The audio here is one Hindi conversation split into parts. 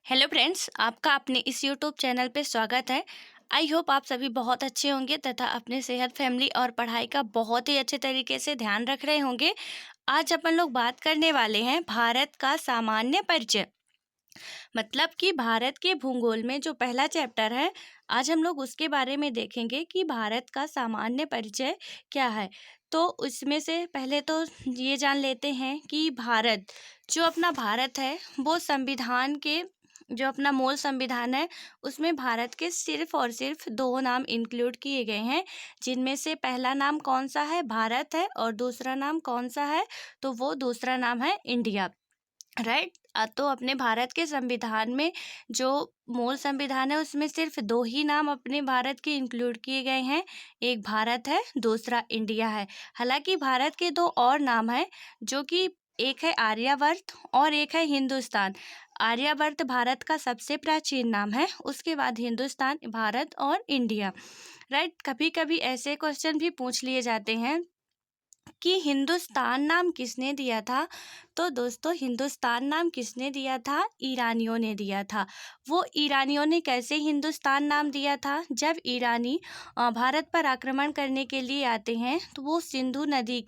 हेलो फ्रेंड्स, आपका अपने इस यूट्यूब चैनल पे स्वागत है। आई होप आप सभी बहुत अच्छे होंगे तथा अपने सेहत, फैमिली और पढ़ाई का बहुत ही अच्छे तरीके से ध्यान रख रहे होंगे। आज अपन लोग बात करने वाले हैं भारत का सामान्य परिचय, मतलब कि भारत के भूगोल में जो पहला चैप्टर है, आज हम लोग उसके बारे में देखेंगे कि भारत का सामान्य परिचय क्या है। तो उसमें से पहले तो ये जान लेते हैं कि भारत, जो अपना भारत है, वो संविधान के, जो अपना मूल संविधान है, उसमें भारत के सिर्फ और सिर्फ दो नाम इंक्लूड किए गए हैं, जिनमें से पहला नाम कौन सा है, भारत है, और दूसरा नाम कौन सा है, तो वो दूसरा नाम है इंडिया। राइट। तो अपने भारत के संविधान में, जो मूल संविधान है, उसमें सिर्फ दो ही नाम अपने भारत के इंक्लूड किए गए हैं। एक भारत है, दूसरा इंडिया है। हालांकि भारत के दो और नाम हैं, जो कि एक है आर्यावर्त और एक है हिंदुस्तान। आर्यावर्त भारत का सबसे प्राचीन नाम है, उसके बाद हिंदुस्तान, भारत और इंडिया। राइट। कभी कभी ऐसे क्वेश्चन भी पूछ लिए जाते हैं कि हिंदुस्तान नाम किसने दिया था। तो दोस्तों, हिंदुस्तान नाम किसने दिया था? ईरानियों ने दिया था। वो ईरानियों ने कैसे हिंदुस्तान नाम दिया था? जब ईरानी भारत पर आक्रमण करने के लिए आते हैं, तो वो सिंधु नदी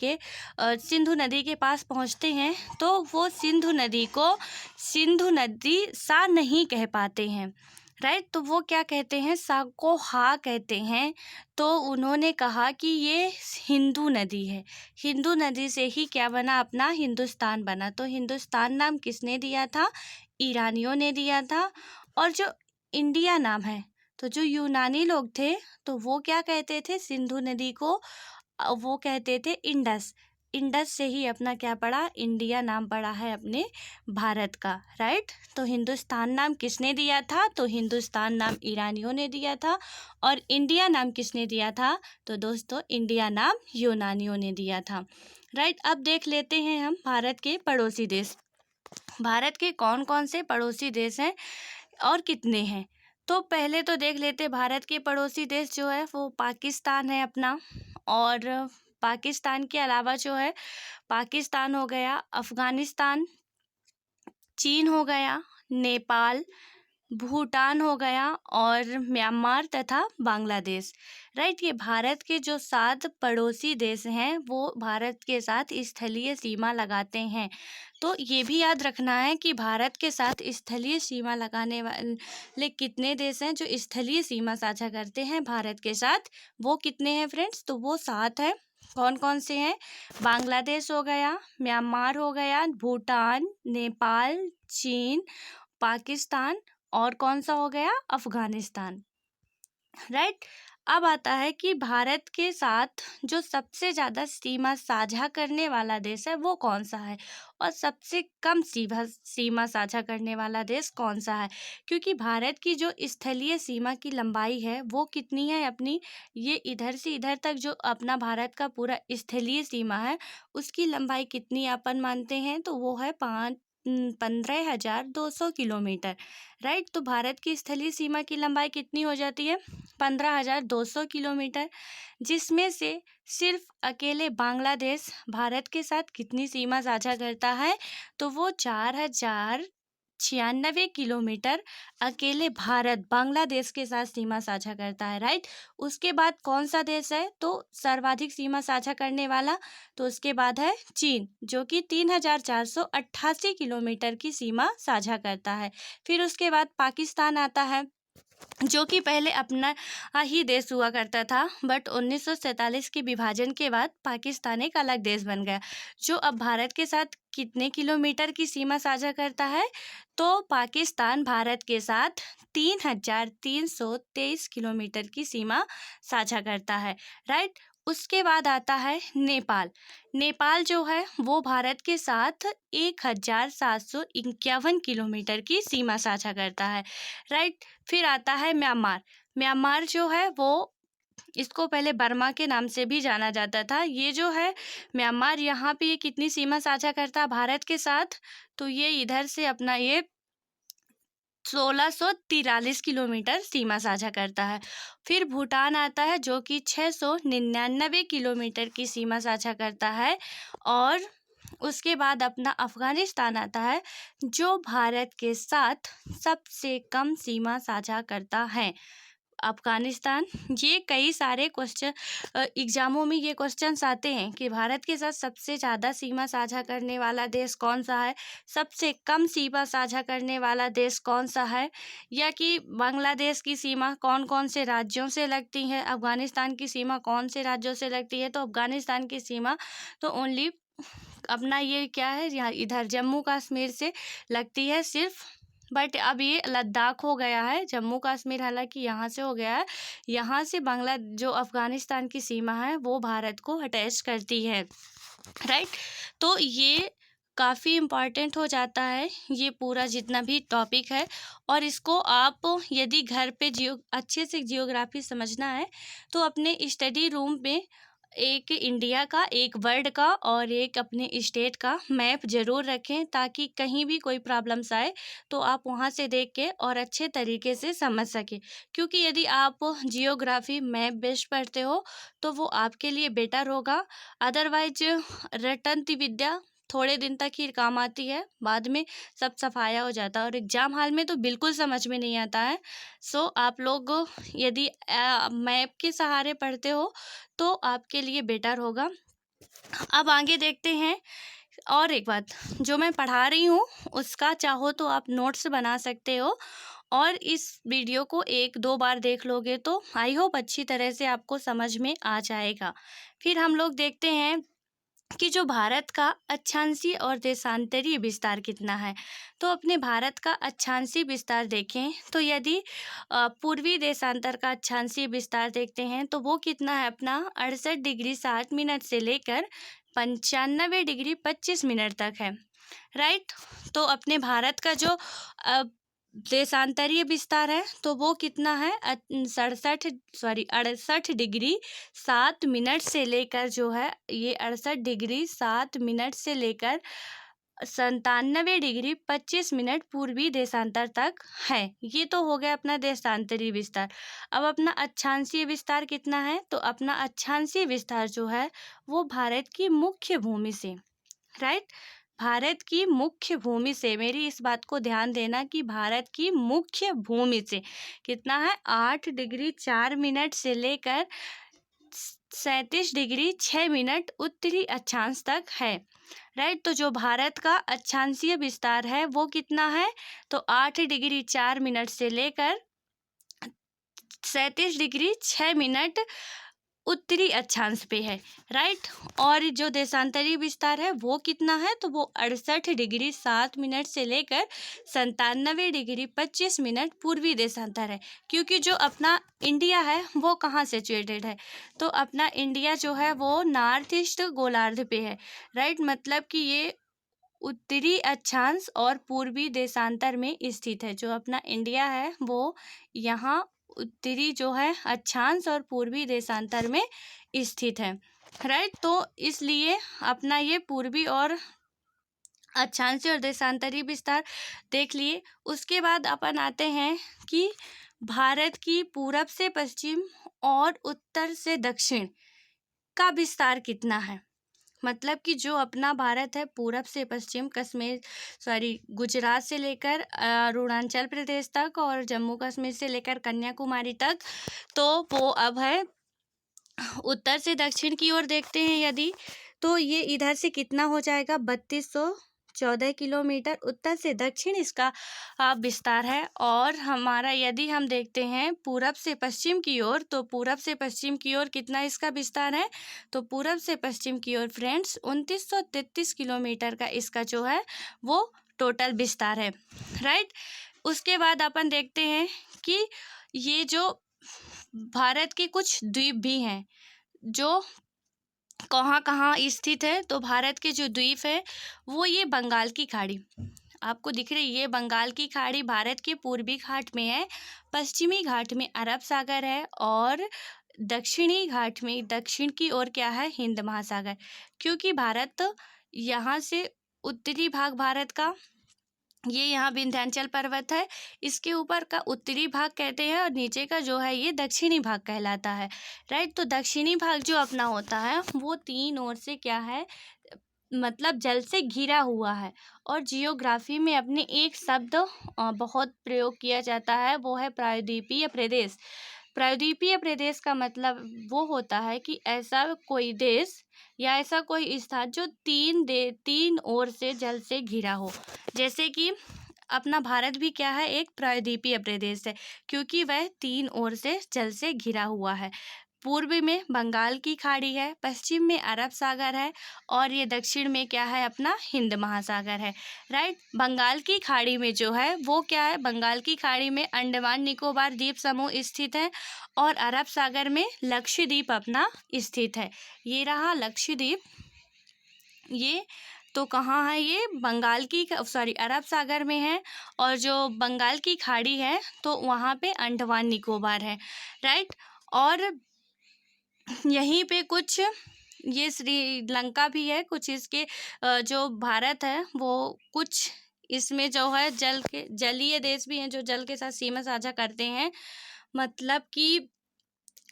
के पास पहुंचते हैं, तो वो सिंधु नदी को सिंधु नदी सा नहीं कह पाते हैं। राइट। तो वो क्या कहते हैं? सा को हा कहते हैं। तो उन्होंने कहा कि ये हिंदू नदी है। हिंदू नदी से ही क्या बना? अपना हिंदुस्तान बना। तो हिंदुस्तान नाम किसने दिया था? ईरानियों ने दिया था। और जो इंडिया नाम है, तो जो यूनानी लोग थे, तो वो क्या कहते थे? सिंधु नदी को वो कहते थे इंडस। इंडस से ही अपना क्या पड़ा? इंडिया नाम पड़ा है अपने भारत का। राइट। तो हिंदुस्तान नाम किसने दिया था? तो हिंदुस्तान नाम ईरानियों ने दिया था। और इंडिया नाम किसने दिया था? तो दोस्तों, इंडिया नाम यूनानियों ने दिया था। राइट। अब देख लेते हैं हम भारत के पड़ोसी देश। भारत के कौन कौन से पड़ोसी देश हैं और कितने हैं? तो पहले तो देख लेते, भारत के पड़ोसी देश जो है वो पाकिस्तान है अपना। और पाकिस्तान के अलावा जो है, पाकिस्तान हो गया, अफगानिस्तान, चीन हो गया, नेपाल, भूटान हो गया, और म्यांमार तथा बांग्लादेश। राइट। ये भारत के जो 7 पड़ोसी देश हैं, वो भारत के साथ स्थलीय सीमा लगाते हैं। तो ये भी याद रखना है कि भारत के साथ स्थलीय सीमा लगाने वाले कितने देश हैं जो स्थलीय सीमा साझा करते हैं भारत के साथ। वो कितने हैं फ्रेंड्स? तो वो 7 हैं। कौन कौन से हैं? बांग्लादेश हो गया, म्यांमार हो गया, भूटान, नेपाल, चीन, पाकिस्तान, और कौन सा हो गया? अफगानिस्तान। राइट। अब आता है कि भारत के साथ जो सबसे ज़्यादा सीमा साझा करने वाला देश है, वो कौन सा है, और सबसे कम सीमा साझा करने वाला देश कौन सा है। क्योंकि भारत की जो स्थलीय सीमा की लंबाई है, वो कितनी है अपनी, ये इधर से इधर तक जो अपना भारत का पूरा स्थलीय सीमा है, उसकी लंबाई कितनी अपन मानते हैं? तो वो है 15,200 किलोमीटर। राइट। तो भारत की स्थलीय सीमा की लंबाई कितनी हो जाती है? 15,200 किलोमीटर। जिसमें से सिर्फ अकेले बांग्लादेश भारत के साथ कितनी सीमा साझा करता है? तो वो 4,096 किलोमीटर अकेले भारत बांग्लादेश के साथ सीमा साझा करता है। राइट। उसके बाद कौन सा देश है तो सर्वाधिक सीमा साझा करने वाला? तो उसके बाद है चीन, जो कि 3,488 किलोमीटर की सीमा साझा करता है। फिर उसके बाद पाकिस्तान आता है, जो कि पहले अपना ही देश हुआ करता था, बट 1947 के विभाजन के बाद पाकिस्तान एक अलग देश बन गया, जो अब भारत के साथ कितने किलोमीटर की सीमा साझा करता है? तो पाकिस्तान भारत के साथ 3,323 किलोमीटर की सीमा साझा करता है। राइट। उसके बाद आता है नेपाल। नेपाल जो है वो भारत के साथ 1,751 किलोमीटर की सीमा साझा करता है। राइट। फिर आता है म्यांमार। म्यांमार जो है वो, इसको पहले बर्मा के नाम से भी जाना जाता था। ये जो है म्यांमार, यहाँ पे ये कितनी सीमा साझा करता है भारत के साथ? तो ये इधर से अपना ये 1643 किलोमीटर सीमा साझा करता है। फिर भूटान आता है, जो कि 699 किलोमीटर की सीमा साझा करता है। और उसके बाद अपना अफ़गानिस्तान आता है, जो भारत के साथ सबसे कम सीमा साझा करता है। अफ़गानिस्तान, ये कई सारे क्वेश्चन एग्ज़ामों में ये क्वेश्चंस आते हैं कि भारत के साथ सबसे ज़्यादा सीमा साझा करने वाला देश कौन सा है, सबसे कम सीमा साझा करने वाला देश कौन सा है, या कि बांग्लादेश की सीमा कौन कौन से राज्यों से लगती है, अफ़गानिस्तान की सीमा कौन से राज्यों से लगती है। तो अफ़गानिस्तान की सीमा तो ओनली अपना ये क्या है, यहाँ इधर जम्मू कश्मीर से लगती है सिर्फ। बट अब ये लद्दाख हो गया है, जम्मू कश्मीर हालांकि यहाँ से हो गया है। यहाँ से बांग्ला जो अफ़गानिस्तान की सीमा है वो भारत को अटैच करती है, राइट। तो ये काफ़ी इम्पॉर्टेंट हो जाता है ये पूरा जितना भी टॉपिक है। और इसको आप यदि घर पे अच्छे से जियोग्राफी समझना है तो अपने स्टडी रूम में एक इंडिया का, एक वर्ल्ड का और एक अपने स्टेट का मैप ज़रूर रखें, ताकि कहीं भी कोई प्रॉब्लम्स आए तो आप वहाँ से देख के और अच्छे तरीके से समझ सकें। क्योंकि यदि आप जियोग्राफी मैप बेस्ड पढ़ते हो तो वो आपके लिए बेटर होगा। अदरवाइज रटंती विद्या थोड़े दिन तक ही काम आती है, बाद में सब सफाया हो जाता है और एग्ज़ाम हाल में तो बिल्कुल समझ में नहीं आता है। सो आप लोग यदि मैप के सहारे पढ़ते हो तो आपके लिए बेटर होगा। अब आगे देखते हैं। और एक बात, जो मैं पढ़ा रही हूँ उसका चाहो तो आप नोट्स बना सकते हो, और इस वीडियो को 1-2 बार देख लोगे तो आई होप अच्छी तरह से आपको समझ में आ जाएगा। फिर हम लोग देखते हैं कि जो भारत का अक्षांशीय और देशांतरीय विस्तार कितना है। तो अपने भारत का अक्षांशीय विस्तार देखें तो यदि पूर्वी देशांतर का अक्षांशीय विस्तार देखते हैं तो वो कितना है अपना 68 डिग्री 60 मिनट से लेकर 95 डिग्री 25 मिनट तक है, राइट। तो अपने भारत का जो देशांतरीय विस्तार है तो वो कितना है 68 डिग्री 7 मिनट से लेकर जो है ये 68 डिग्री 7 मिनट से लेकर 97 डिग्री 25 मिनट पूर्वी देशांतर तक है। ये तो हो गया अपना देशांतरीय विस्तार। अब अपना अक्षांशीय विस्तार कितना है, तो अपना अक्षांशीय विस्तार जो है वो भारत की मुख्य भूमि से, राइट, भारत की मुख्य भूमि से, मेरी इस बात को ध्यान देना कि भारत की मुख्य भूमि से कितना है 8 डिग्री 4 मिनट से लेकर 37 डिग्री 6 मिनट उत्तरी अक्षांश तक है, राइट। तो जो भारत का अक्षांशीय विस्तार है वो कितना है, तो 8 डिग्री 4 मिनट से लेकर 37 डिग्री 6 मिनट उत्तरी अक्षांश पे है, राइट। और जो देशांतरीय विस्तार है वो कितना है, तो वो 68 डिग्री 7 मिनट से लेकर 97 डिग्री 25 मिनट पूर्वी देशांतर है। क्योंकि जो अपना इंडिया है वो कहाँ सिचुएटेड है, तो अपना इंडिया जो है वो नॉर्थ ईस्ट गोलार्ध पे है, राइट। मतलब कि ये उत्तरी अक्षांश और पूर्वी देशांतर में स्थित है। जो अपना इंडिया है वो यहाँ उत्तरी जो है अक्षांश और पूर्वी देशांतर में स्थित है, राइट। तो इसलिए अपना ये पूर्वी और अक्षांशीय और देशांतरीय विस्तार देख लिए। उसके बाद अपन आते हैं कि भारत की पूरब से पश्चिम और उत्तर से दक्षिण का विस्तार कितना है। मतलब कि जो अपना भारत है पूरब से पश्चिम गुजरात से लेकर अरुणाचल प्रदेश तक और जम्मू कश्मीर से लेकर कन्याकुमारी तक, तो वो अब है उत्तर से दक्षिण की ओर देखते हैं यदि, तो ये इधर से कितना हो जाएगा 3214 किलोमीटर उत्तर से दक्षिण इसका विस्तार है। और हमारा यदि हम देखते हैं पूरब से पश्चिम की ओर, तो पूरब से पश्चिम की ओर कितना इसका विस्तार है, तो पूरब से पश्चिम की ओर फ्रेंड्स 2933 किलोमीटर का इसका जो है वो टोटल विस्तार है, राइट। उसके बाद अपन देखते हैं कि ये जो भारत के कुछ द्वीप भी हैं जो कहाँ कहाँ स्थित है, तो भारत के जो द्वीप है वो ये बंगाल की खाड़ी आपको दिख रही है। बंगाल की खाड़ी भारत के पूर्वी घाट में है, पश्चिमी घाट में अरब सागर है और दक्षिणी घाट में दक्षिण की ओर क्या है हिंद महासागर। क्योंकि भारत यहाँ से उत्तरी भाग भारत का ये यहाँ विंध्याचल पर्वत है, इसके ऊपर का उत्तरी भाग कहते हैं और नीचे का जो है ये दक्षिणी भाग कहलाता है, राइट। तो दक्षिणी भाग जो अपना होता है वो 3 ओर से क्या है मतलब जल से घिरा हुआ है। और जियोग्राफी में अपने एक शब्द बहुत प्रयोग किया जाता है, वो है प्रायद्वीपीय प्रदेश। प्रायद्वीपीय प्रदेश का मतलब वो होता है कि ऐसा कोई देश या ऐसा कोई स्थान जो तीन ओर से जल से घिरा हो। जैसे कि अपना भारत भी क्या है, एक प्रायद्वीपीय प्रदेश है, क्योंकि वह तीन ओर से जल से घिरा हुआ है। पूर्व में बंगाल की खाड़ी है, पश्चिम में अरब सागर है, और ये दक्षिण में क्या है, अपना हिंद महासागर है। राइट। बंगाल की खाड़ी में जो है वो क्या है, बंगाल की खाड़ी में अंडमान निकोबार द्वीप समूह स्थित है, और अरब सागर में लक्षद्वीप अपना स्थित है। ये रहा लक्षद्वीप। ये तो कहाँ है, ये बंगाल की अरब सागर में है, और जो बंगाल की खाड़ी है तो वहाँ पे अंडमान निकोबार है। राइट। और यहीं पे कुछ ये श्रीलंका भी है, कुछ इसके जो भारत है वो कुछ इसमें जो है जलीय देश भी हैं जो जल के साथ सीमा साझा करते हैं। मतलब कि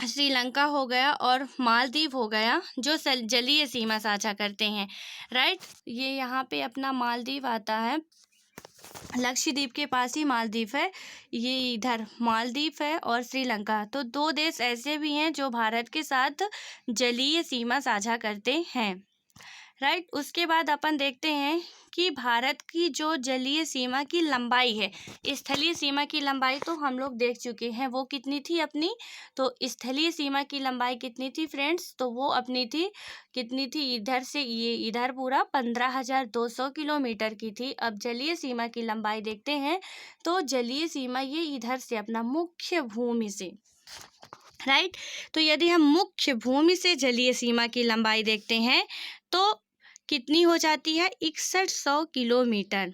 श्रीलंका हो गया और मालदीव हो गया जो जलीय सीमा साझा करते हैं। राइट। ये यहाँ पे अपना मालदीव आता है, लक्षद्वीप के पास ही मालदीव है। ये इधर मालदीव है और श्रीलंका, तो दो देश ऐसे भी हैं जो भारत के साथ जलीय सीमा साझा करते हैं। राइट। उसके बाद अपन देखते हैं कि भारत की जो जलीय सीमा की लंबाई है, स्थलीय सीमा की लंबाई तो हम लोग देख चुके हैं, वो कितनी थी अपनी। तो स्थलीय सीमा की लंबाई कितनी थी फ्रेंड्स, तो वो अपनी थी कितनी थी, इधर से ये इधर पूरा 15,200 किलोमीटर की थी। अब जलीय सीमा की लंबाई देखते हैं, तो जलीय सीमा ये इधर से अपना मुख्य भूमि से। राइट। तो यदि हम मुख्य भूमि से जलीय सीमा की लंबाई देखते हैं तो कितनी हो जाती है, 6100 किलोमीटर।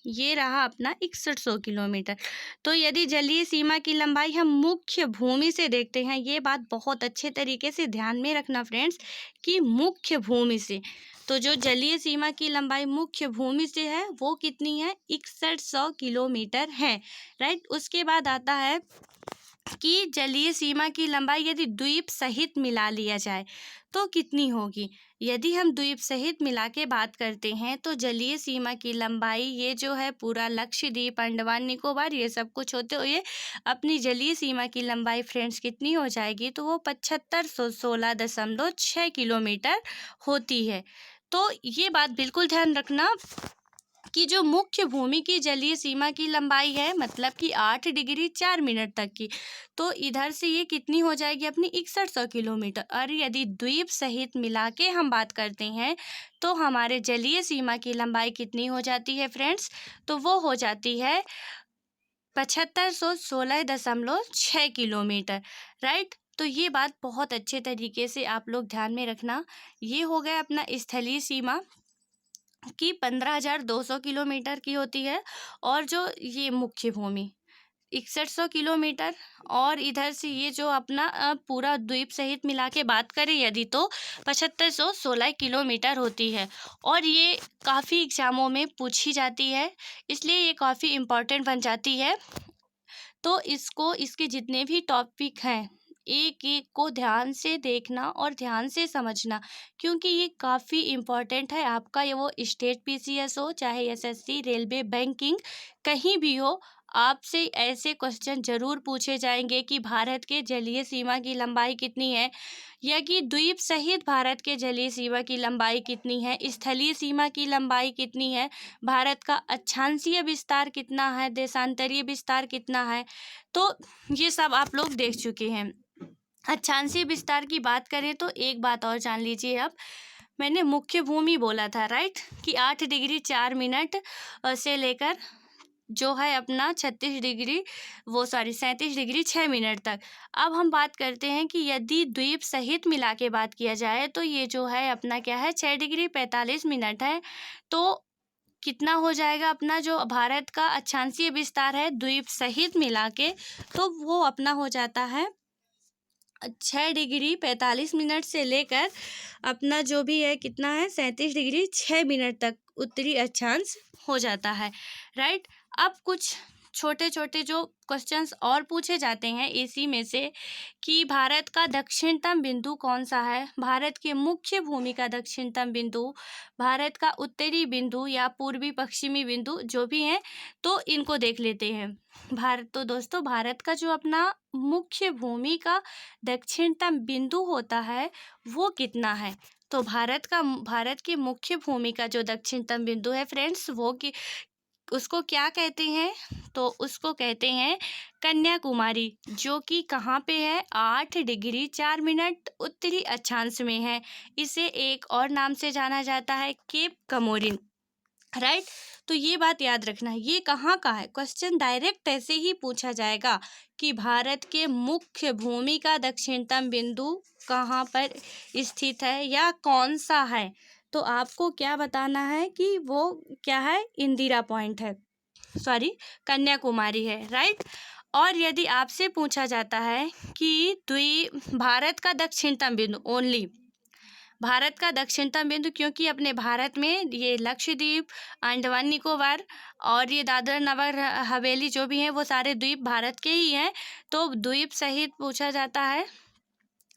ये रहा अपना 6100 किलोमीटर। तो यदि जलीय सीमा की लंबाई हम मुख्य भूमि से देखते हैं, ये बात बहुत अच्छे तरीके से ध्यान में रखना फ्रेंड्स कि मुख्य भूमि से, तो जो जलीय सीमा की लंबाई मुख्य भूमि से है वो कितनी है, 6100 किलोमीटर है। राइट। उसके बाद आता है कि जलीय सीमा की लंबाई यदि द्वीप सहित मिला लिया जाए तो कितनी होगी। यदि हम द्वीप सहित मिला के बात करते हैं तो जलीय सीमा की लंबाई ये जो है पूरा लक्षद्वीप, अंडमान निकोबार, ये सब कुछ होते हुए अपनी जलीय सीमा की लंबाई फ्रेंड्स कितनी हो जाएगी, तो वो 7516.6 किलोमीटर होती है। तो ये बात बिल्कुल ध्यान रखना कि जो मुख्य भूमि की जलीय सीमा की लंबाई है, मतलब कि 8 डिग्री 4 मिनट तक की, तो इधर से ये कितनी हो जाएगी अपनी 6100 किलोमीटर। और यदि द्वीप सहित मिला के हम बात करते हैं तो हमारे जलीय सीमा की लंबाई कितनी हो जाती है फ्रेंड्स, तो वो हो जाती है 7516.6 किलोमीटर। राइट। तो ये बात बहुत अच्छे तरीके से आप लोग ध्यान में रखना। ये हो गया अपना स्थलीय सीमा की 15,200 किलोमीटर की होती है, और जो ये मुख्य भूमि 6100 किलोमीटर, और इधर से ये जो अपना पूरा द्वीप सहित मिला के बात करें यदि तो 7516 किलोमीटर होती है। और ये काफ़ी एग्जामों में पूछी जाती है, इसलिए ये काफ़ी इम्पोर्टेंट बन जाती है। तो इसको, इसके जितने भी टॉपिक हैं एक एक को ध्यान से देखना और ध्यान से समझना, क्योंकि ये काफ़ी इम्पॉर्टेंट है आपका। ये वो स्टेट पीसीएस हो चाहे एसएससी, रेलवे, बैंकिंग, कहीं भी हो, आपसे ऐसे क्वेश्चन जरूर पूछे जाएंगे कि भारत के जलीय सीमा की लंबाई कितनी है, या कि द्वीप सहित भारत के जलीय सीमा की लंबाई कितनी है, स्थलीय सीमा की लंबाई कितनी है, भारत का अक्षांशीय विस्तार कितना है, देशांतरीय विस्तार कितना है। तो ये सब आप लोग देख चुके हैं। अक्षांशीय विस्तार की बात करें तो एक बात और जान लीजिए, अब मैंने मुख्य भूमि बोला था राइट, कि 8 डिग्री 4 मिनट से लेकर जो है अपना 37 डिग्री 6 मिनट तक। अब हम बात करते हैं कि यदि द्वीप सहित मिला के बात किया जाए तो ये जो है अपना क्या है, 6 डिग्री 45 मिनट है। तो कितना हो जाएगा अपना जो भारत का अक्षांशीय विस्तार है द्वीप सहित मिला के, तो वो अपना हो जाता है 6 डिग्री 45 मिनट से लेकर अपना जो भी है कितना है, 37 डिग्री 6 मिनट तक उत्तरी अक्षांश हो जाता है। राइट। अब कुछ छोटे छोटे जो क्वेश्चंस और पूछे जाते हैं इसी में से कि भारत का दक्षिणतम बिंदु कौन सा है, भारत के मुख्य भूमि का दक्षिणतम बिंदु, भारत का उत्तरी बिंदु या पूर्वी पश्चिमी बिंदु जो भी हैं, तो इनको देख लेते हैं। तो दोस्तों भारत का जो अपना मुख्य भूमि का दक्षिणतम बिंदु होता है वो कितना है। तो भारत की मुख्य भूमि का जो दक्षिणतम बिंदु है फ्रेंड्स, वो कि उसको क्या कहते हैं, तो उसको कहते हैं कन्याकुमारी, जो कि कहाँ पे है, 8 डिग्री 4 मिनट उत्तरी अक्षांश में है। इसे एक और नाम से जाना जाता है केप कमोरिन, राइट। तो ये बात याद रखना, ये कहाँ का है, क्वेश्चन डायरेक्ट ऐसे ही पूछा जाएगा कि भारत के मुख्य भूमि का दक्षिणतम बिंदु कहाँ पर स्थित है या कौन सा है। तो आपको क्या बताना है कि वो क्या है, इंदिरा पॉइंट है, सॉरी कन्याकुमारी है, राइट। और यदि आपसे पूछा जाता है कि भारत का दक्षिणतम बिंदु, ओनली भारत का दक्षिणतम बिंदु, क्योंकि अपने भारत में ये लक्षद्वीप, अंडमान निकोबार और ये दादरा नगर हवेली जो भी हैं वो सारे द्वीप भारत के ही हैं। तो द्वीप सहित पूछा जाता है,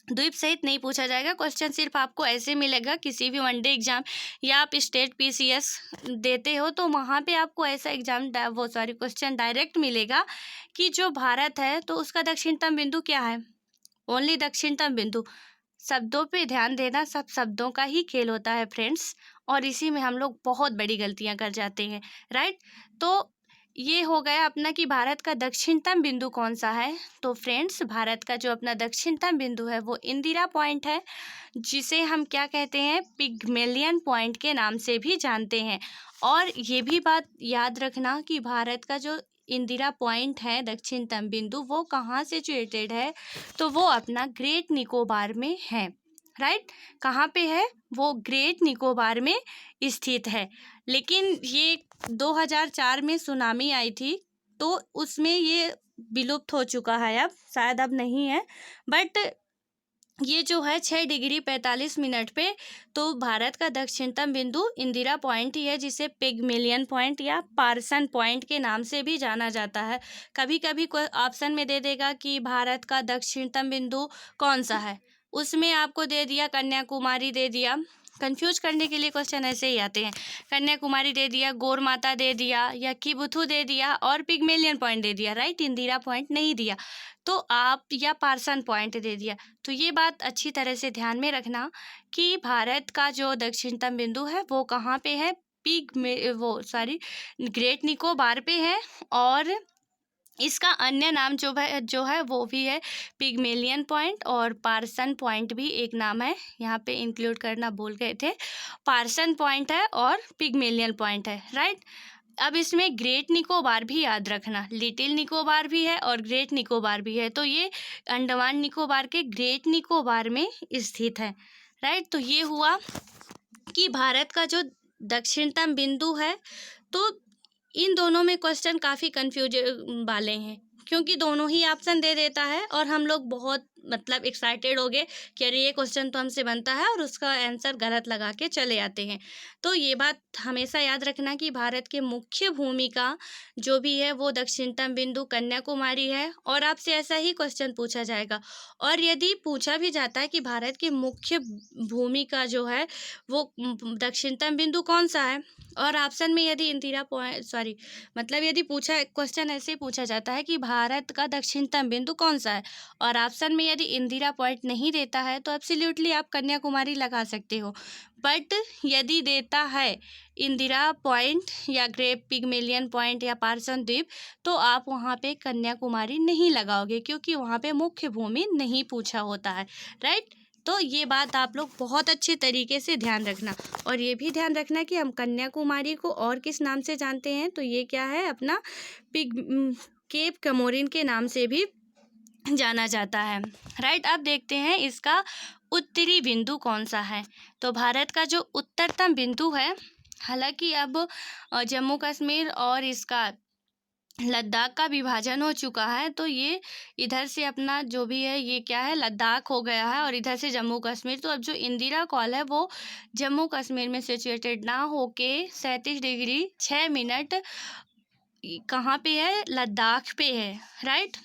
द्वीप सहित नहीं पूछा जाएगा, क्वेश्चन सिर्फ आपको ऐसे मिलेगा किसी भी वनडे एग्जाम या आप स्टेट पीसीएस देते हो तो वहाँ पे आपको ऐसा क्वेश्चन डायरेक्ट मिलेगा कि जो भारत है तो उसका दक्षिणतम बिंदु क्या है, ओनली दक्षिणतम बिंदु। शब्दों पे ध्यान देना, सब शब्दों का ही खेल होता है फ्रेंड्स, और इसी में हम लोग बहुत बड़ी गलतियां कर जाते हैं, राइट। तो ये हो गया अपना कि भारत का दक्षिणतम बिंदु कौन सा है। तो फ्रेंड्स भारत का जो अपना दक्षिणतम बिंदु है वो इंदिरा पॉइंट है, जिसे हम क्या कहते हैं, पिग्मेलियन पॉइंट के नाम से भी जानते हैं। और ये भी बात याद रखना कि भारत का जो इंदिरा पॉइंट है दक्षिणतम बिंदु वो कहाँ सिचुएटेड है, तो वो अपना ग्रेट निकोबार में है, राइट। कहाँ पे है, वो ग्रेट निकोबार में स्थित है। लेकिन ये 2004 में सुनामी आई थी तो उसमें ये विलुप्त हो चुका है, अब शायद अब नहीं है। बट ये जो है 6 डिग्री 45 मिनट पे, तो भारत का दक्षिणतम बिंदु इंदिरा पॉइंट ही है, जिसे पिग्मेलियन पॉइंट या पार्सन पॉइंट के नाम से भी जाना जाता है। कभी कभी कोई ऑप्शन में दे देगा कि भारत का दक्षिणतम बिंदु कौन सा है, उसमें आपको दे दिया कन्याकुमारी दे दिया, कंफ्यूज करने के लिए क्वेश्चन ऐसे ही आते हैं, कन्याकुमारी दे दिया, गौर माता दे दिया या किबुथु दे दिया और पिग्मेलियन पॉइंट दे दिया, राइट, इंदिरा पॉइंट नहीं दिया। तो आप या पार्सन पॉइंट दे दिया। तो ये बात अच्छी तरह से ध्यान में रखना कि भारत का जो दक्षिणतम बिंदु है वो कहाँ पे है, ग्रेट निकोबार पे है। और इसका अन्य नाम जो है वो भी है पिग्मेलियन पॉइंट, और पार्सन पॉइंट भी एक नाम है, यहाँ पे इंक्लूड करना भूल गए थे। पार्सन पॉइंट है और पिग्मेलियन पॉइंट है, राइट। अब इसमें ग्रेट निकोबार भी याद रखना, लिटिल निकोबार भी है और ग्रेट निकोबार भी है। तो ये अंडमान निकोबार के ग्रेट निकोबार में स्थित है, राइट। तो ये हुआ कि भारत का जो दक्षिणतम बिंदु है, तो इन दोनों में क्वेश्चन काफ़ी कंफ्यूज वाले हैं, क्योंकि दोनों ही ऑप्शन दे देता है और हम लोग बहुत एक्साइटेड हो गए कि अरे ये क्वेश्चन तो हमसे बनता है और उसका आंसर गलत लगा के चले आते हैं। तो ये बात हमेशा याद रखना कि भारत के मुख्य भूमि का जो भी है वो दक्षिणतम बिंदु कन्याकुमारी है, और आपसे ऐसा ही क्वेश्चन पूछा जाएगा। और यदि पूछा भी जाता है कि भारत के मुख्य भूमि का जो है वो दक्षिणतम बिंदु कौन सा है, और ऑप्शन में यदि यदि पूछा क्वेश्चन ऐसे पूछा जाता है कि भारत का दक्षिणतम बिंदु कौन सा है, और ऑप्शन में यदि इंदिरा पॉइंट नहीं देता है तो एब्सोल्युटली आप कन्याकुमारी लगा सकते हो। बट यदि देता है इंदिरा पॉइंट या ग्रेट पिग्मेलियन पॉइंट या पार्सन द्वीप, तो आप वहाँ पे कन्याकुमारी नहीं लगाओगे, क्योंकि वहाँ पे मुख्य भूमि नहीं पूछा होता है, राइट। तो ये बात आप लोग बहुत अच्छे तरीके से ध्यान रखना, और ये भी ध्यान रखना कि हम कन्याकुमारी को और किस नाम से जानते हैं, तो ये क्या है, अपना केप कमोरिन के नाम से भी जाना जाता है, राइट। अब देखते हैं इसका उत्तरी बिंदु कौन सा है। तो भारत का जो उत्तरतम बिंदु है, हालांकि अब जम्मू कश्मीर और इसका लद्दाख का विभाजन हो चुका है, तो ये इधर से अपना जो भी है ये क्या है, लद्दाख हो गया है, और इधर से जम्मू कश्मीर। तो अब जो इंदिरा कॉल है वो जम्मू कश्मीर में सिचुएटेड ना होके 37 डिग्री 6 मिनट कहाँ पे है, लद्दाख पे है, राइट।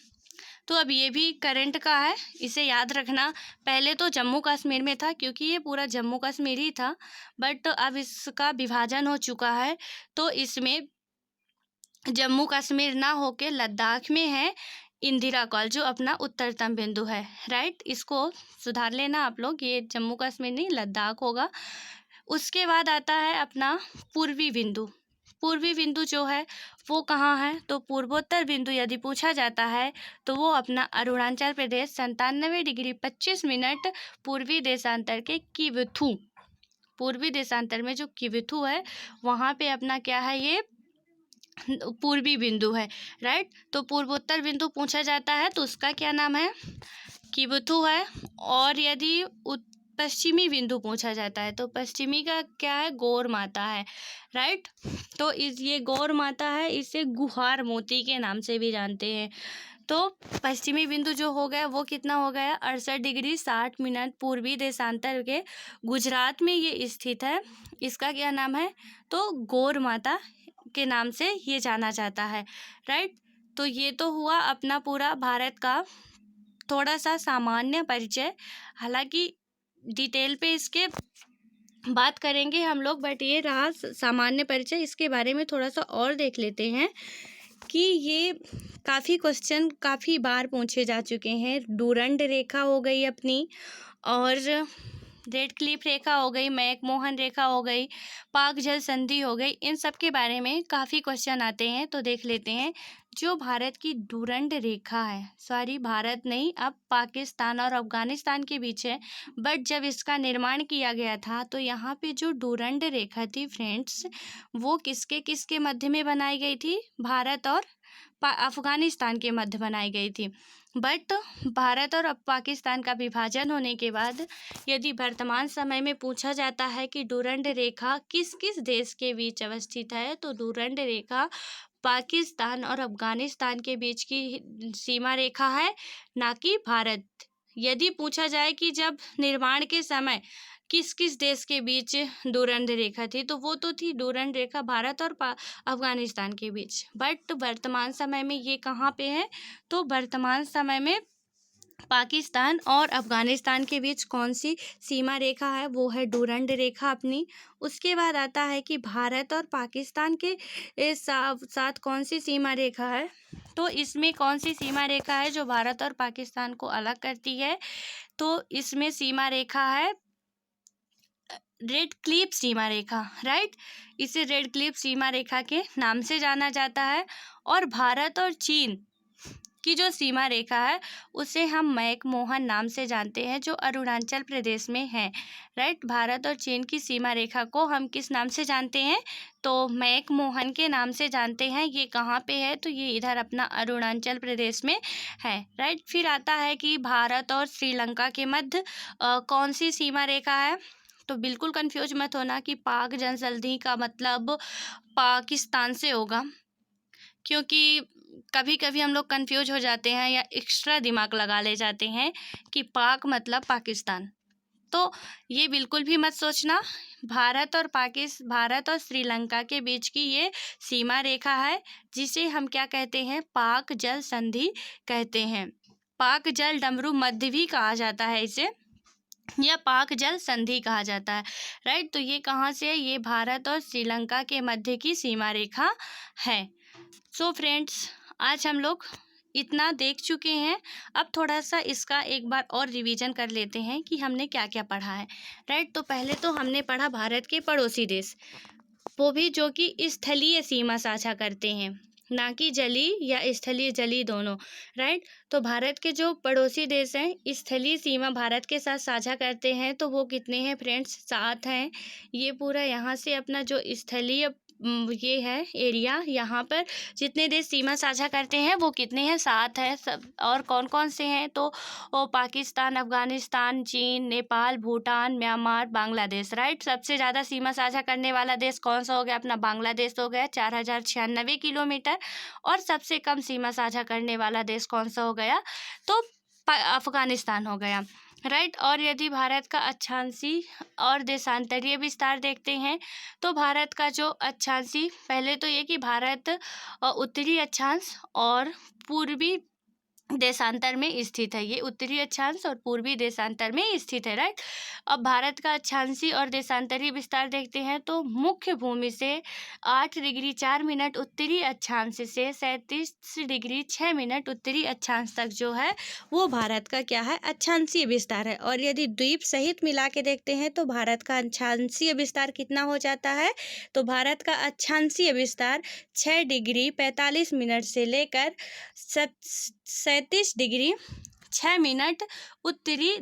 तो अब ये भी करंट का है, इसे याद रखना। पहले तो जम्मू कश्मीर में था क्योंकि ये पूरा जम्मू कश्मीर ही था, बट अब इसका विभाजन हो चुका है, तो इसमें जम्मू कश्मीर ना होके लद्दाख में है इंदिरा कॉल, जो अपना उत्तरतम बिंदु है, राइट। इसको सुधार लेना आप लोग, ये जम्मू कश्मीर नहीं लद्दाख होगा। उसके बाद आता है अपना पूर्वी बिंदु। पूर्वी बिंदु जो है वो कहाँ है, तो पूर्वोत्तर बिंदु यदि पूछा जाता है तो वो अपना अरुणाचल प्रदेश 97 डिग्री 25 मिनट पूर्वी देशांतर के किवथू, पूर्वी देशांतर में जो किवथू है वहाँ पे अपना क्या है, ये पूर्वी बिंदु है, राइट। तो पूर्वोत्तर बिंदु पूछा जाता है तो उसका क्या नाम है, किवथू है। और यदि पश्चिमी बिंदु पूछा जाता है तो पश्चिमी का क्या है, गौर माता है, राइट। तो ये गौर माता है, इसे गुहार मोती के नाम से भी जानते हैं। तो पश्चिमी बिंदु जो हो गया वो कितना हो गया, 68 डिग्री 60 मिनट पूर्वी देशांतर के गुजरात में ये स्थित है। इसका क्या नाम है, तो गौर माता के नाम से ये जाना जाता है, राइट। तो ये तो हुआ अपना पूरा भारत का थोड़ा सा सामान्य परिचय, हालांकि डिटेल पे इसके बात करेंगे हम लोग, बट ये रहा सामान्य परिचय। इसके बारे में थोड़ा सा और देख लेते हैं कि ये काफ़ी क्वेश्चन काफ़ी बार पूछे जा चुके हैं। डूरंड रेखा हो गई अपनी, और रेड क्लिफ रेखा हो गई, मैकमोहन रेखा हो गई, पाक जल संधि हो गई, इन सब के बारे में काफ़ी क्वेश्चन आते हैं। तो देख लेते हैं जो भारत की डूरंड रेखा है, सॉरी भारत नहीं, अब पाकिस्तान और अफ़गानिस्तान के बीच है, बट जब इसका निर्माण किया गया था तो यहाँ पे जो डूरंड रेखा थी फ्रेंड्स, वो किसके किसके मध्य में बनाई गई थी, भारत और अफ़गानिस्तान के मध्य बनाई गई थी। बट भारत और पाकिस्तान का विभाजन होने के बाद यदि वर्तमान समय में पूछा जाता है कि डूरंड रेखा किस किस देश के बीच अवस्थित है, तो डूरंड रेखा पाकिस्तान और अफ़गानिस्तान के बीच की सीमा रेखा है, ना कि भारत। यदि पूछा जाए कि जब निर्माण के समय किस किस देश के बीच डूरंड रेखा थी, तो वो तो थी डूरंड रेखा भारत और अफ़गानिस्तान के बीच। बट वर्तमान समय में ये कहाँ पे है, तो वर्तमान समय में पाकिस्तान और अफ़गानिस्तान के बीच कौन सी सीमा रेखा है, वो है डूरंड रेखा अपनी। उसके बाद आता है कि भारत और पाकिस्तान के साथ कौन सी सीमा रेखा है, तो इसमें कौन सी सीमा रेखा है जो भारत और पाकिस्तान को अलग करती है, तो इसमें सीमा रेखा है रेड क्लिफ सीमा रेखा, राइट। इसे रेड क्लिफ सीमा रेखा के नाम से जाना जाता है। और भारत और चीन की जो सीमा रेखा है उसे हम मैकमोहन नाम से जानते हैं, जो अरुणाचल प्रदेश में है, राइट। भारत और चीन की सीमा रेखा को हम किस नाम से जानते हैं, तो मैकमोहन के नाम से जानते हैं। ये कहाँ पे है, तो ये इधर अपना अरुणाचल प्रदेश में है, राइट। फिर आता है कि भारत और श्रीलंका के मध्य कौन सी सीमा रेखा है, तो बिल्कुल कंफ्यूज मत होना कि पाक जनसंधि का मतलब पाकिस्तान से होगा, क्योंकि कभी कभी हम लोग कंफ्यूज हो जाते हैं या एक्स्ट्रा दिमाग लगा ले जाते हैं कि पाक मतलब पाकिस्तान, तो ये बिल्कुल भी मत सोचना। भारत और श्रीलंका के बीच की ये सीमा रेखा है, जिसे हम क्या कहते हैं, पाक जल संधि कहते हैं। पाक जल डमरू मध्य भी कहा जाता है इसे, या पाक जल संधि कहा जाता है, राइट। तो ये कहाँ से है, ये भारत और श्रीलंका के मध्य की सीमा रेखा है। सो फ्रेंड्स, आज हम लोग इतना देख चुके हैं। अब थोड़ा सा इसका एक बार और रिवीजन कर लेते हैं कि हमने क्या क्या पढ़ा है, राइट। तो पहले तो हमने पढ़ा भारत के पड़ोसी देश, वो भी जो कि स्थलीय सीमा साझा करते हैं, ना कि जली या स्थलीय जली दोनों, राइट। तो भारत के जो पड़ोसी देश हैं स्थलीय सीमा भारत के साथ साझा करते हैं, तो वो कितने हैं फ्रेंड्स, 7 हैं। ये पूरा यहाँ से अपना जो स्थलीय ये है एरिया, यहाँ पर जितने देश सीमा साझा करते हैं वो कितने हैं, 7 हैं सब। और कौन कौन से हैं, तो पाकिस्तान, अफ़गानिस्तान, चीन, नेपाल, भूटान, म्यांमार, बांग्लादेश, राइट। सबसे ज़्यादा सीमा साझा करने वाला देश कौन सा हो गया, अपना बांग्लादेश हो गया 4096 किलोमीटर। और सबसे कम सीमा साझा करने वाला देश कौन सा हो गया, तो अफ़गानिस्तान हो गया। राइट। और यदि भारत का अक्षांशीय और देशांतरीय विस्तार देखते हैं तो भारत का जो अक्षांशीय, पहले तो ये कि भारत उत्तरी अक्षांश और पूर्वी देशांतर में स्थित है। ये उत्तरी अक्षांश और पूर्वी देशांतर में स्थित है। राइट। अब भारत का अक्षांशीय और देशांतरीय विस्तार देखते हैं तो मुख्य भूमि से 8 डिग्री 4 मिनट उत्तरी अक्षांश से 37 डिग्री 6 मिनट उत्तरी अक्षांश तक जो है वो भारत का क्या है, अक्षांशीय विस्तार है। और यदि द्वीप सहित मिला के देखते हैं तो भारत का अक्षांशीय विस्तार कितना हो जाता है, तो भारत का अक्षांशीय विस्तार 6 डिग्री 45 मिनट से लेकर 37 डिग्री 6 मिनट उत्तरी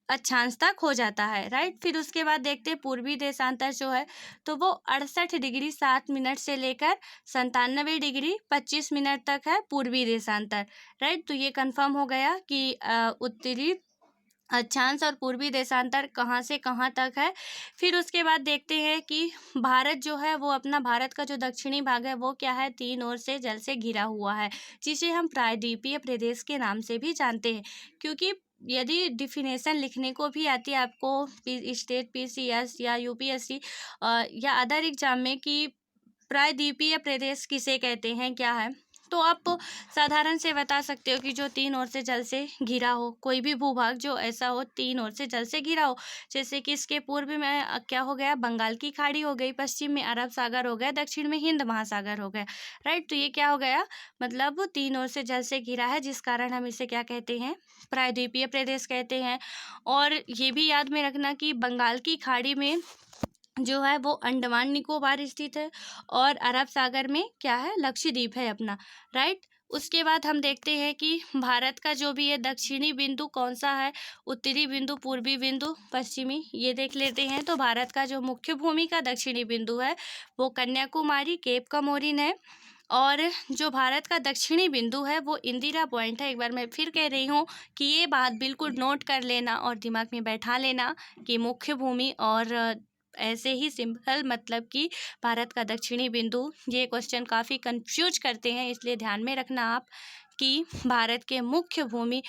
अक्षांश तक हो जाता है। राइट। फिर उसके बाद देखते हैं पूर्वी देशांतर जो है तो वो 68 डिग्री 7 मिनट से लेकर 97 डिग्री 25 मिनट तक है पूर्वी देशांतर। राइट। तो ये कंफर्म हो गया कि उत्तरी अक्षांश और पूर्वी देशांतर कहाँ से कहाँ तक है। फिर उसके बाद देखते हैं कि भारत जो है वो अपना, भारत का जो दक्षिणी भाग है वो क्या है, 3 ओर से जल से घिरा हुआ है, जिसे हम प्रायद्वीपीय प्रदेश के नाम से भी जानते हैं। क्योंकि यदि डिफिनेशन लिखने को भी आती है आपको स्टेट पीसीएस या यूपीएससी या अदर एग्जाम में कि प्रायद्वीपीय प्रदेश किसे कहते हैं, क्या है, तो आप साधारण से बता सकते हो कि जो 3 ओर से जल से घिरा हो, कोई भी भूभाग जो ऐसा हो 3 ओर से जल से घिरा हो। जैसे कि इसके पूर्व में क्या हो गया, बंगाल की खाड़ी हो गई, पश्चिम में अरब सागर हो गया, दक्षिण में हिंद महासागर हो गया। राइट। तो ये क्या हो गया, मतलब 3 ओर से जल से घिरा है, जिस कारण हम इसे क्या कहते हैं, प्रायद्वीपीय प्रदेश कहते हैं। और ये भी याद में रखना कि बंगाल की खाड़ी में जो है वो अंडमान निकोबार स्थित है और अरब सागर में क्या है, लक्षद्वीप है अपना। राइट। उसके बाद हम देखते हैं कि भारत का जो भी है दक्षिणी बिंदु कौन सा है, उत्तरी बिंदु, पूर्वी बिंदु, पश्चिमी, ये देख लेते हैं। तो भारत का जो मुख्य भूमि का दक्षिणी बिंदु है वो कन्याकुमारी केप कमोरिन है। और जो भारत का दक्षिणी बिंदु है वो इंदिरा पॉइंट है। एक बार मैं फिर कह रही हूँ कि ये बात बिल्कुल नोट कर लेना और दिमाग में बैठा लेना कि मुख्य भूमि और ऐसे ही सिंपल, मतलब कि भारत का दक्षिणी बिंदु, ये क्वेश्चन काफ़ी कंफ्यूज करते हैं, इसलिए ध्यान में रखना आप कि भारत के मुख्य भूमि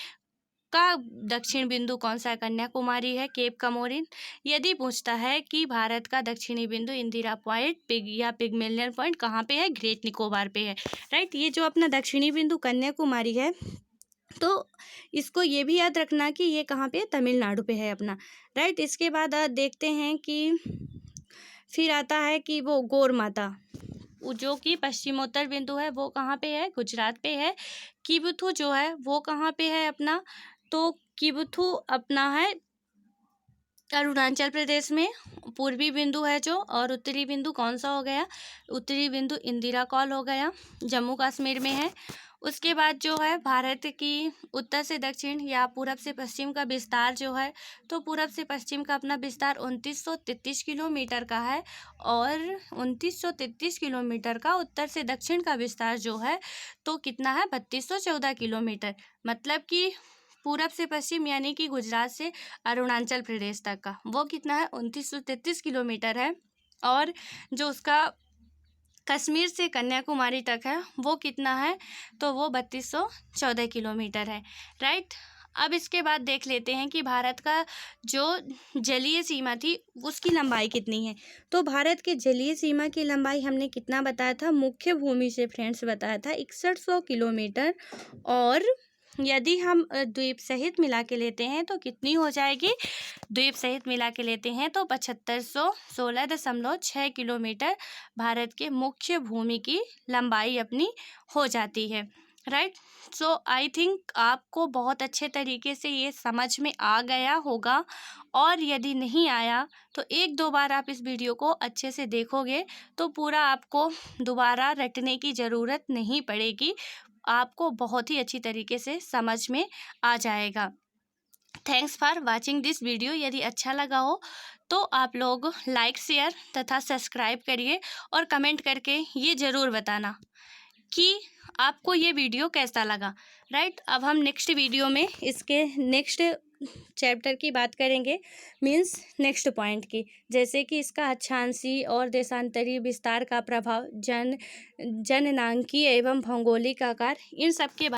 का दक्षिण बिंदु कौन सा है, कन्याकुमारी है, केप कमोरिन। यदि पूछता है कि भारत का दक्षिणी बिंदु इंदिरा पॉइंट या पिग्मेलियन पॉइंट कहाँ पे है, ग्रेट निकोबार पे है। राइट। ये जो अपना दक्षिणी बिंदु कन्याकुमारी है तो इसको ये भी याद रखना कि ये कहाँ पे, तमिलनाडु पे है अपना। राइट। इसके बाद देखते हैं कि फिर आता है कि वो गौर माता, जो कि पश्चिमोत्तर बिंदु है वो कहाँ पे है, गुजरात पे है। किबुथु जो है वो कहाँ पे है अपना, तो किबुथु अपना है अरुणाचल प्रदेश में। पूर्वी बिंदु है जो, और उत्तरी बिंदु कौन सा हो गया, उत्तरी बिंदु इंदिरा कॉल हो गया, जम्मू कश्मीर में है। उसके बाद जो है भारत की उत्तर से दक्षिण या पूरब से पश्चिम का विस्तार जो है, तो पूरब से पश्चिम का अपना विस्तार 2933 किलोमीटर का है। और 2933 किलोमीटर का उत्तर से दक्षिण का विस्तार जो है तो कितना है, 3214 किलोमीटर। मतलब कि पूरब से पश्चिम यानी कि गुजरात से अरुणाचल प्रदेश तक का वो कितना है, 2933 किलोमीटर है। और जो उसका कश्मीर से कन्याकुमारी तक है वो कितना है, तो वो 3214 किलोमीटर है। राइट। अब इसके बाद देख लेते हैं कि भारत का जो जलीय सीमा थी उसकी लंबाई कितनी है। तो भारत के जलीय सीमा की लंबाई हमने कितना बताया था, मुख्य भूमि से फ्रेंड्स बताया था 6100 किलोमीटर। और यदि हम द्वीप सहित मिला के लेते हैं तो कितनी हो जाएगी, द्वीप सहित मिला के लेते हैं तो 7516.6 किलोमीटर भारत के मुख्य भूमि की लंबाई अपनी हो जाती है। राइट। सो आई थिंक आपको बहुत अच्छे तरीके से ये समझ में आ गया होगा। और यदि नहीं आया तो 1-2 बार आप इस वीडियो को अच्छे से देखोगे तो पूरा आपको दोबारा रटने की ज़रूरत नहीं पड़ेगी, आपको बहुत ही अच्छी तरीके से समझ में आ जाएगा। Thanks for watching this video. यदि अच्छा लगा हो तो आप लोग लाइक, शेयर तथा सब्सक्राइब करिए और कमेंट करके ये ज़रूर बताना कि आपको ये वीडियो कैसा लगा। राइट। अब हम नेक्स्ट वीडियो में इसके नेक्स्ट चैप्टर की बात करेंगे, मीन्स नेक्स्ट पॉइंट की, जैसे कि इसका अक्षांशीय और देशांतरीय विस्तार का प्रभाव, जननांकीय एवं भौगोलिक आकार, इन सब के